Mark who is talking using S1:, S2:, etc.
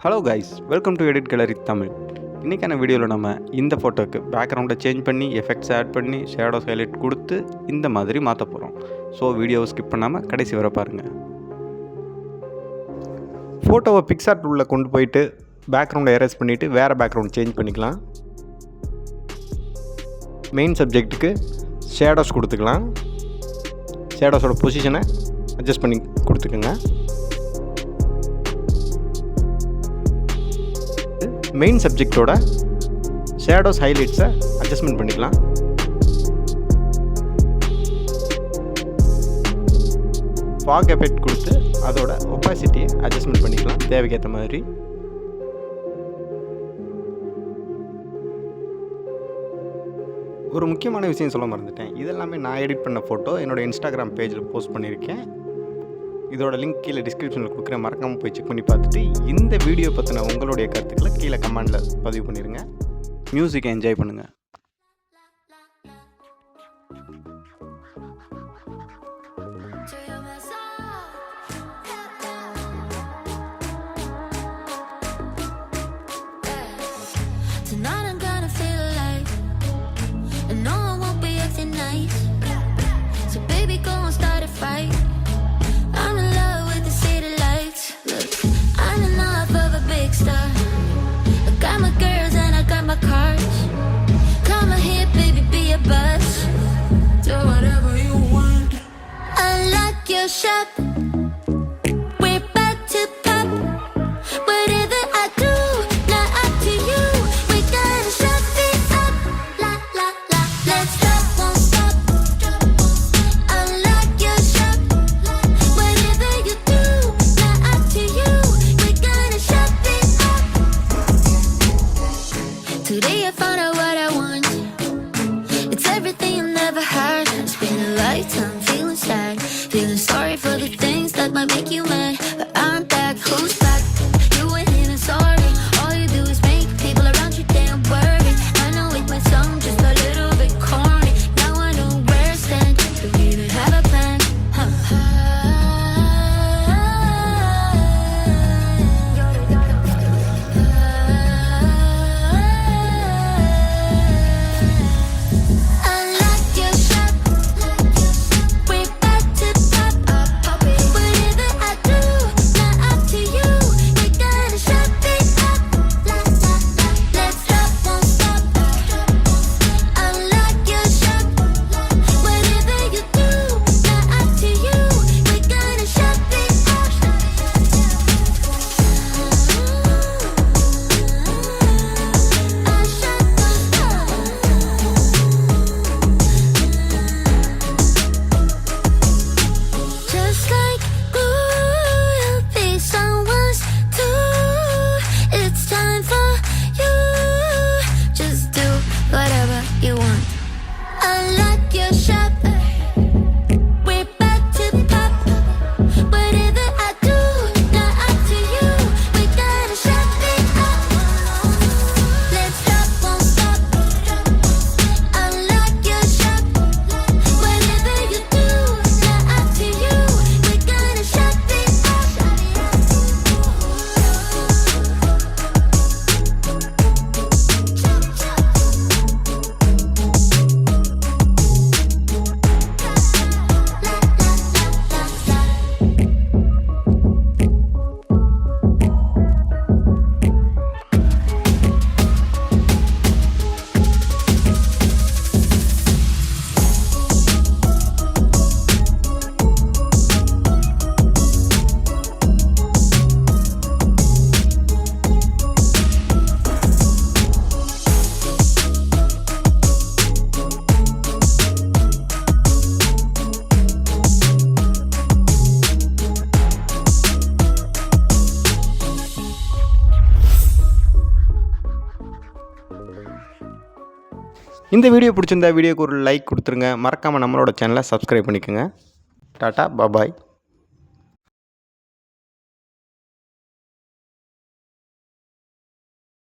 S1: Hello guys, welcome to edit gallery Tamil. இன்றைக்கான வீடியோவில் நம்ம இந்த ஃபோட்டோக்கு பேக்ரவுண்டை சேஞ்ச் பண்ணி எஃபெக்ட்ஸ் ஆட் பண்ணி ஷேடோஸ் ஹைலைட் கொடுத்து இந்த மாதிரி மாற்ற போகிறோம். ஸோ வீடியோவை ஸ்கிப் பண்ணாமல் கடைசி வரை பாருங்கள். ஃபோட்டோவை பிக்சார்ட் உள்ள கொண்டு போயிட்டு பேக்ரவுண்டை எரேஸ் பண்ணிவிட்டு வேறு பேக்ரவுண்ட் சேஞ்ச் பண்ணிக்கலாம். மெயின் சப்ஜெக்ட்டுக்கு ஷேடோஸ் கொடுத்துக்கலாம். ஷேடோஸோட பொசிஷனை அட்ஜஸ்ட் பண்ணி கொடுத்துக்குங்க. மெயின் சப்ஜெக்டோட ஷேடோஸ் ஹைலைட்ஸை அட்ஜஸ்ட்மெண்ட் பண்ணிக்கலாம். ஃபாக் எஃபெக்ட் கொடுத்து அதோட ஒப்பாசிட்டியை அட்ஜஸ்ட்மெண்ட் பண்ணிக்கலாம் தேவைக்கேற்ற மாதிரி. ஒரு முக்கியமான விஷயம் சொல்ல மறந்துட்டேன். இதெல்லாமே நான் எடிட் பண்ண ஃபோட்டோ என்னோடய இன்ஸ்டாகிராம் பேஜில் போஸ்ட் பண்ணியிருக்கேன். இதோட லிங்க் கீழே டிஸ்கிரிப்ஷனில் கொடுக்குறேன், மறக்காமல் போய் செக் பண்ணி பார்த்துட்டு இந்த வீடியோ பற்றின உங்களுடைய கருத்துக்களை கீழே கமெண்டில் பதிவு பண்ணிடுங்க. மியூசிக்கை என்ஜாய் பண்ணுங்கள்.
S2: Shop, we're back to pop. Whatever I do, not up to you. We gotta shut it up. La la la, let's stop, won't stop. Unlock your shop. Whatever you do, not up to you. We gotta shut it up. Today I found out what I want. It's everything I've never had. It's been a lifetime feeling sad. Feeling sorry for the things that might make you mad, but I'm back. Who's back? You went in and sorry. All you do is make people around you damn worried. I know it might sound just a little bit corny. Now I know where I stand. Don't even have a plan.
S1: இந்த video பிடிச்சிருந்தா வீடியோக்கு ஒரு like கொடுத்துருங்க. மறக்காமல் நம்மளோட சேனலை subscribe பண்ணிக்கோங்க. Tata, பாய்.